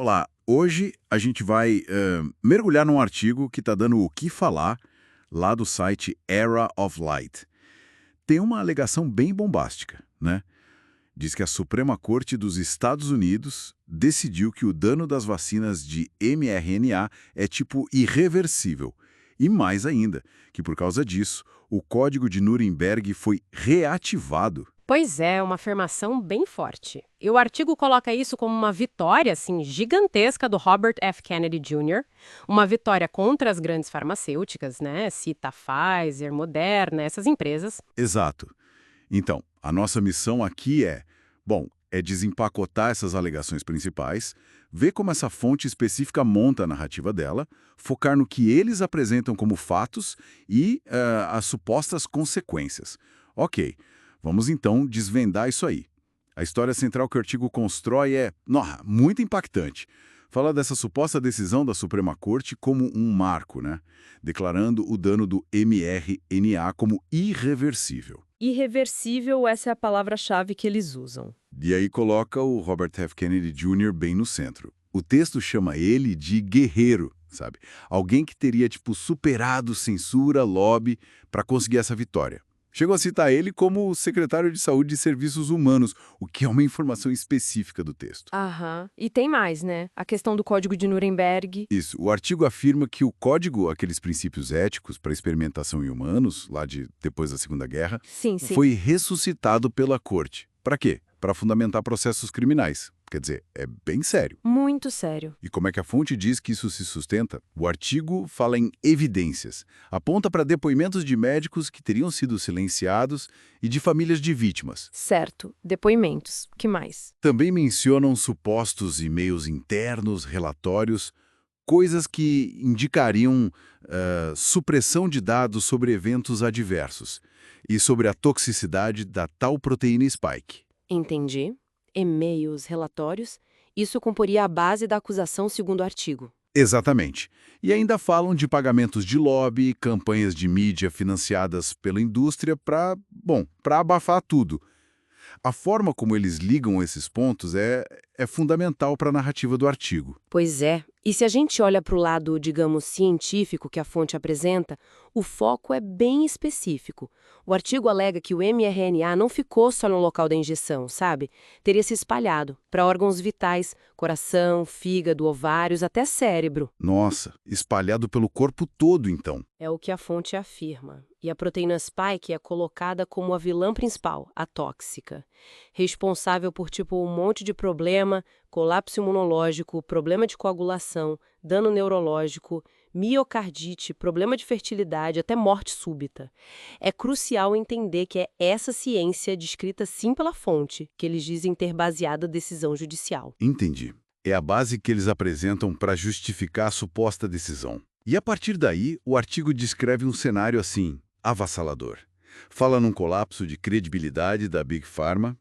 Olá, hoje a gente vai mergulhar num artigo que está dando o que falar lá do site Era of Light. Tem uma alegação bem bombástica, né? Diz que a Suprema Corte dos Estados Unidos decidiu que o dano das vacinas de mRNA é tipo irreversível. E mais ainda, que por causa disso, o Código de Nuremberg foi reativado. Pois é, uma afirmação bem forte. E o artigo coloca isso como uma vitória, assim, gigantesca do Robert F. Kennedy Jr., uma vitória contra as grandes farmacêuticas, né? Cita Pfizer, Moderna, essas empresas. Exato. Então, a nossa missão aqui é desempacotar essas alegações principais, ver como essa fonte específica monta a narrativa dela, focar no que eles apresentam como fatos e as supostas consequências. Ok, vamos então desvendar isso aí. A história central que o artigo constrói é, muito impactante. Fala dessa suposta decisão da Suprema Corte como um marco, né? Declarando o dano do mRNA como irreversível. Irreversível, essa é a palavra-chave que eles usam. E aí coloca o Robert F. Kennedy Jr. bem no centro. O texto chama ele de guerreiro, sabe? Alguém que teria, superado censura, lobby, para conseguir essa vitória. Chegou a citar ele como secretário de Saúde e Serviços Humanos, o que é uma informação específica do texto. Aham. E tem mais, né? A questão do Código de Nuremberg. Isso. O artigo afirma que o código, aqueles princípios éticos para experimentação em humanos, lá de depois da Segunda Guerra, Sim. foi ressuscitado pela corte. Para quê? Para fundamentar processos criminais. Quer dizer, é bem sério. Muito sério. E como é que a fonte diz que isso se sustenta? O artigo fala em evidências. Aponta para depoimentos de médicos que teriam sido silenciados e de famílias de vítimas. Certo. Depoimentos. Que mais? Também mencionam supostos e-mails internos, relatórios, coisas que indicariam supressão de dados sobre eventos adversos e sobre a toxicidade da tal proteína spike. Entendi. E-mails, relatórios. Isso comporia a base da acusação segundo o artigo. Exatamente. E ainda falam de pagamentos de lobby, campanhas de mídia financiadas pela indústria para abafar tudo. A forma como eles ligam esses pontos é fundamental para a narrativa do artigo. Pois é. E se a gente olha para o lado, digamos, científico que a fonte apresenta, o foco é bem específico. O artigo alega que o mRNA não ficou só no local da injeção, sabe? Teria se espalhado para órgãos vitais, coração, fígado, ovários, até cérebro. Nossa, espalhado pelo corpo todo, então. É o que a fonte afirma. E a proteína spike é colocada como a vilã principal, a tóxica. Responsável por, um monte de problema, colapso imunológico, problema de coagulação, dano neurológico, miocardite, problema de fertilidade, até morte súbita. É crucial entender que é essa ciência, descrita sim pela fonte, que eles dizem ter baseado a decisão judicial. Entendi. É a base que eles apresentam para justificar a suposta decisão. E a partir daí, o artigo descreve um cenário assim, avassalador. Fala num colapso de credibilidade da Big Pharma,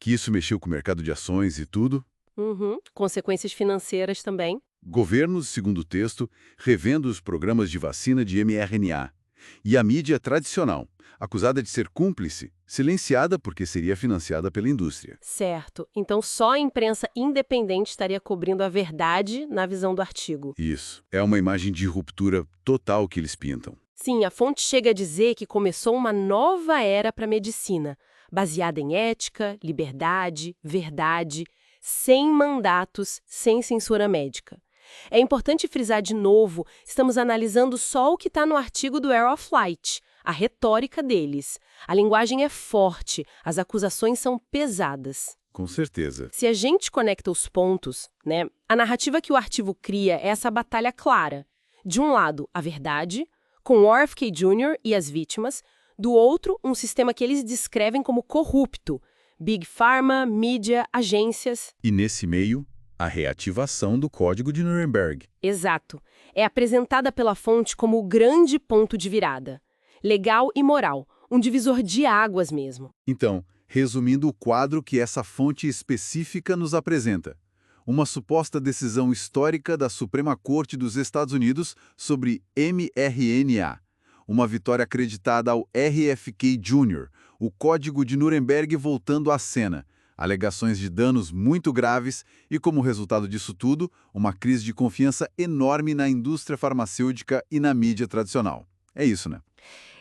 que isso mexeu com o mercado de ações e tudo. Consequências financeiras também. Governos, segundo o texto, revendo os programas de vacina de mRNA. E a mídia tradicional, acusada de ser cúmplice, silenciada porque seria financiada pela indústria. Certo. Então só a imprensa independente estaria cobrindo a verdade na visão do artigo. Isso. É uma imagem de ruptura total que eles pintam. Sim, a fonte chega a dizer que começou uma nova era para a medicina, baseada em ética, liberdade, verdade, sem mandatos, sem censura médica. É importante frisar de novo, estamos analisando só o que está no artigo do Era of Light, a retórica deles. A linguagem é forte, as acusações são pesadas. Com certeza. Se a gente conecta os pontos, a narrativa que o artigo cria é essa batalha clara. De um lado, a verdade, com o RFK Jr. e as vítimas, do outro, um sistema que eles descrevem como corrupto. Big Pharma, mídia, agências. E nesse meio, a reativação do Código de Nuremberg. Exato. É apresentada pela fonte como o grande ponto de virada. Legal e moral, um divisor de águas mesmo. Então, resumindo o quadro que essa fonte específica nos apresenta. Uma suposta decisão histórica da Suprema Corte dos Estados Unidos sobre mRNA. Uma vitória acreditada ao RFK Jr., o Código de Nuremberg voltando à cena. alegações de danos muito graves e, como resultado disso tudo, uma crise de confiança enorme na indústria farmacêutica e na mídia tradicional. É isso, né?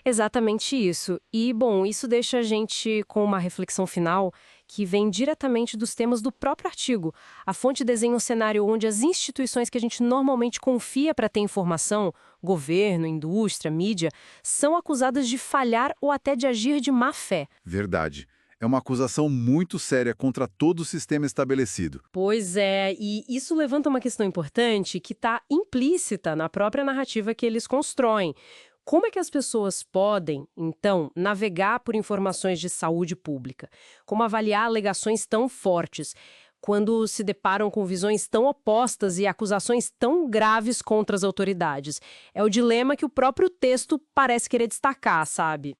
Exatamente isso. E, bom, isso deixa a gente com uma reflexão final que vem diretamente dos temas do próprio artigo. A fonte desenha um cenário onde as instituições que a gente normalmente confia para ter informação, governo, indústria, mídia, são acusadas de falhar ou até de agir de má fé. Verdade. É uma acusação muito séria contra todo o sistema estabelecido. Pois é, e isso levanta uma questão importante que está implícita na própria narrativa que eles constroem. Como é que as pessoas podem, então, navegar por informações de saúde pública? Como avaliar alegações tão fortes quando se deparam com visões tão opostas e acusações tão graves contra as autoridades? É o dilema que o próprio texto parece querer destacar, sabe?